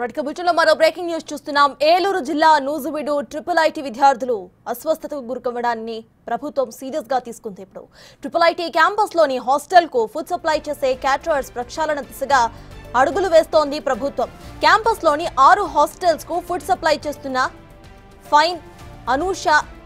బులెటిన్లో మరో breaking news చూస్తున్నాం. ఏలూరు జిల్లా నూజివీడు ఐఐటీ విద్యార్థులు అస్వస్థతకు గురకవడాన్ని ప్రభుత్వం సీరియస్ గా తీసుకుంది. ఇప్పుడు ఐఐటీ క్యాంపస్ లోని హాస్టల్ కు ఫుడ్ సప్లై చేసే క్యాటరర్స్ ప్రక్షాళన దిశగా అడుగులు వేస్తోంది ప్రభుత్వం. క్యాంపస్ లోని 6 హాస్టల్స్ కు ఫుడ్ సప్లై చేస్తున్న ఫైన్ అనూష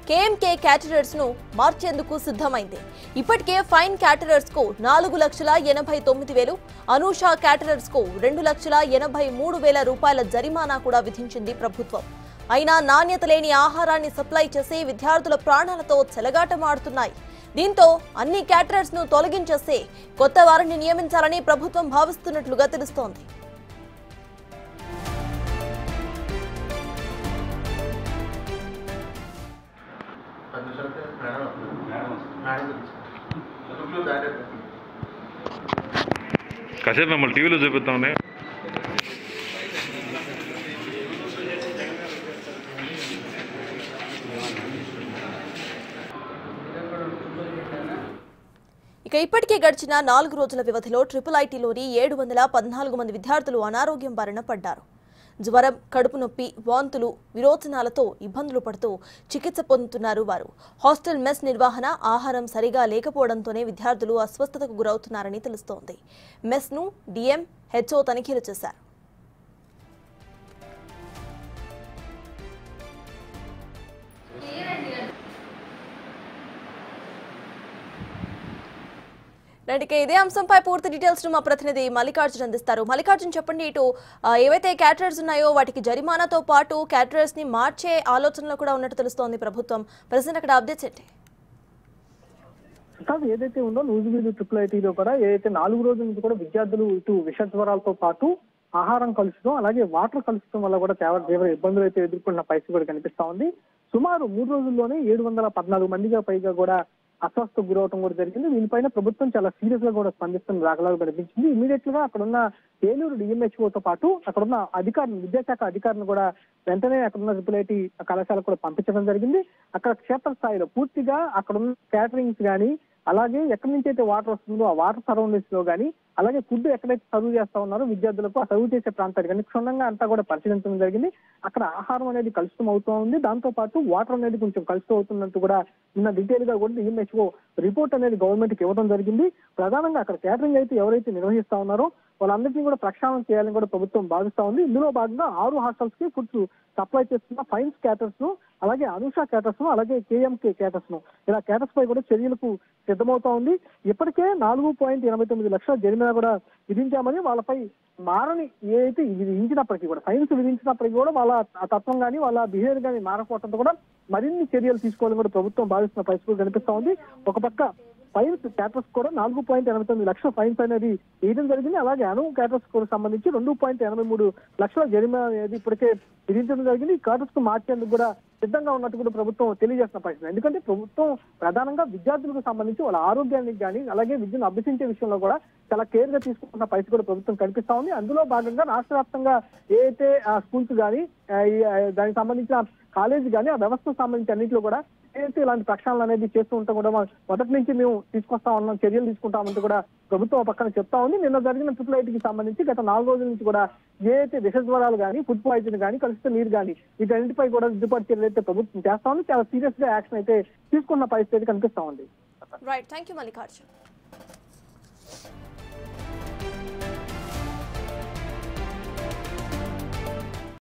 కేఎంకే క్యాటరర్స్ ను మార్చేందుకు సిద్ధమైంది. ఇప్పటికే ఫైన్ క్యాటరర్స్ కు 4,89,000, అనూష క్యాటరర్స్ కు 2,83,000 రూపాయల జరిమానా కూడా విధించింది ప్రభుత్వం. అయినా నాణ్యత లేని ఆహారాన్ని సప్లై చేసి విద్యార్థుల ప్రాణాలతో చెలగాటమాడుతున్నాయి. దీంతో అన్ని క్యాటరర్స్ ను తొలగించేసి కొత్త వారిని నియమించాలని ప్రభుత్వం భావిస్తున్నట్లుగా తెలుస్తోంది. కాసేపు మిమ్మల్ని టీవీలో చూపిస్తామండి. ఇక ఇప్పటికే గడిచిన 4 రోజుల వ్యవధిలో ఐఐటీలోని 714 మంది విద్యార్థులు అనారోగ్యం బారిన పడ్డారు. జ్వరం, కడుపు నొప్పి, వాంతులు, విరోచనాలతో ఇబ్బందులు పడుతూ చికిత్స పొందుతున్నారు వారు. హాస్టల్ మెస్ నిర్వహణ, ఆహారం సరిగా లేకపోవడంతోనే విద్యార్థులు అస్వస్థతకు గురవుతున్నారని తెలుస్తోంది. మెస్ ను డిఎం, హెచ్ఓ తనిఖీలు చేశారు. ఇదే అంశంపై పూర్తి డీటెయిల్స్ మా ప్రతినిధి మల్లికార్జున్ అందిస్తారు. మల్లికార్జున్, చెప్పండి, ఇటు ఏవైతే క్యాటరర్స్ ఉన్నాయో వాటికి జరిమానాతో పాటు క్యాటరర్స్ ని మార్చే ఆలోచనలో కూడా ఉన్నట్టు తెలుస్తోంది ప్రభుత్వం. ప్రజెంట్ అక్కడ అప్డేట్స్ ఏంటి? ఏదైతే ఉందో నూజివీడు ఐఐటీలో కూడా ఏదైతే 4 రోజుల నుంచి కూడా విద్యార్థులు ఇటు విషజ్వరాలతో పాటు ఆహారం కలుషితం, అలాగే వాటర్ కలుషితం వల్ల కూడా తీవ్ర ఇబ్బందులు అయితే ఎదుర్కొన్న పరిస్థితి కూడా కనిపిస్తా ఉంది. సుమారు 3 రోజుల్లోనే 714 మందిగా పైగా కూడా అస్వస్థకు గురవడం కూడా జరిగింది. దీనిపైన ప్రభుత్వం చాలా సీరియస్ గా కూడా స్పందిస్తున్న దాఖలాలు కనిపించింది. ఇమీడియట్ గా అక్కడున్న ఏలూరు డిఎంహెచ్ఓతో పాటు అక్కడున్న అధికారులు, విద్యాశాఖ అధికారులను కూడా వెంటనే అక్కడున్న ఐఐటీ కళాశాలకు కూడా పంపించడం జరిగింది. అక్కడ క్షేత్రస్థాయిలో పూర్తిగా అక్కడున్న క్యాటరింగ్స్ కానీ, అలాగే ఎక్కడి నుంచి అయితే వాటర్ వస్తుందో ఆ వాటర్ సరౌండింగ్స్ లో కానీ, అలాగే ఫుడ్ ఎక్కడైతే సర్వ్ చేస్తా ఉన్నారో విద్యార్థులకు ఆ సర్వ్ చేసే ప్రాంతాలు కానీ క్షుణ్ణంగా అంతా కూడా పరిశీలించడం జరిగింది. అక్కడ ఆహారం అనేది కలుషితం అవుతూ ఉంది, దాంతో పాటు వాటర్ అనేది కొంచెం కలుషితం అవుతున్నట్టు కూడా నిన్న డీటెయిల్ గా కూడా డిఎంహెచ్ఓ రిపోర్ట్ అనేది గవర్నమెంట్ కి ఇవ్వడం జరిగింది. ప్రధానంగా అక్కడ క్యాటరింగ్ అయితే ఎవరైతే నిర్వహిస్తా ఉన్నారో వాళ్ళందరినీ కూడా ప్రక్షాళన చేయాలని కూడా ప్రభుత్వం భావిస్తా ఉంది. ఇందులో భాగంగా 6 హాస్టల్స్ కి ఫుడ్ సప్లై చేస్తున్న ఫైన్స్ క్యాటర్స్ ను, అలాగే అనూష క్యాటర్స్ ను, అలాగే కేఎంకే క్యాటర్స్ ను, ఇలా క్యాటర్స్ పై కూడా చర్యలకు సిద్ధమవుతా ఉంది. ఇప్పటికే 4.89 లక్షల జరిమానా కూడా విధించామని, వాళ్ళపై మారని ఏదైతే విధించినప్పటికీ కూడా ఫైన్స్ విధించినప్పటికీ కూడా వాళ్ళ తత్వం కానీ వాళ్ళ బిహేవియర్ కానీ మారకపోవడంతో కూడా మరిన్ని చర్యలు తీసుకోవాలని కూడా ప్రభుత్వం భావిస్తున్న పరిస్థితి కనిపిస్తా ఉంది. ఒక పక్క ఫైన్స్ క్యాటర్స్ కూడా 4.89 లక్షల ఫైన్స్ అనేది వేయడం జరిగింది. అలాగే అను క్యాటర్స్ కూడా సంబంధించి 2.83 లక్షల జరిమానా అనేది ఇప్పటికే విధించడం జరిగింది. ఈ క్యాటర్స్ కు మార్చేందుకు కూడా సిద్ధంగా ఉన్నట్టు కూడా ప్రభుత్వం తెలియజేస్తున్న పరిస్థితి. ఎందుకంటే ప్రభుత్వం ప్రధానంగా విద్యార్థులకు సంబంధించి వాళ్ళ ఆరోగ్యానికి కానీ, అలాగే విద్యను అభ్యసించే విషయంలో కూడా చాలా కేర్ గా తీసుకుంటున్న పరిస్థితి కూడా ప్రభుత్వం కనిపిస్తా ఉంది. అందులో భాగంగా రాష్ట్ర వ్యాప్తంగా ఏదైతే స్కూల్స్ కానీ, దానికి సంబంధించిన కాలేజీ కానీ, ఆ వ్యవస్థకు సంబంధించి అన్నింటిలో కూడా ఏదైతే ఇలాంటి ప్రక్షాళన అనేది చేస్తూ ఉంటాం కూడా మొదటి నుంచి మేము తీసుకొస్తా ఉన్నాం, చర్యలు తీసుకుంటామంటూ కూడా ప్రభుత్వం పక్కన చెప్తా ఉంది. నిన్న జరిగిన ఐఐటీకి సంబంధించి గత 4 రోజుల నుంచి కూడా ఏదైతే విషజ్వరాలు కానీ, ఫుడ్ పాయిజన్ కానీ, కలుషిత నీరు కానీ, వీటన్నిటిపై కూడా దిద్దుబాటు చర్యలు అయితే ప్రభుత్వం చేస్తా ఉంది. చాలా సీరియస్ గా యాక్షన్ అయితే తీసుకున్న పరిస్థితి కనిపిస్తా ఉంది. Right, thank you Mallikarjun.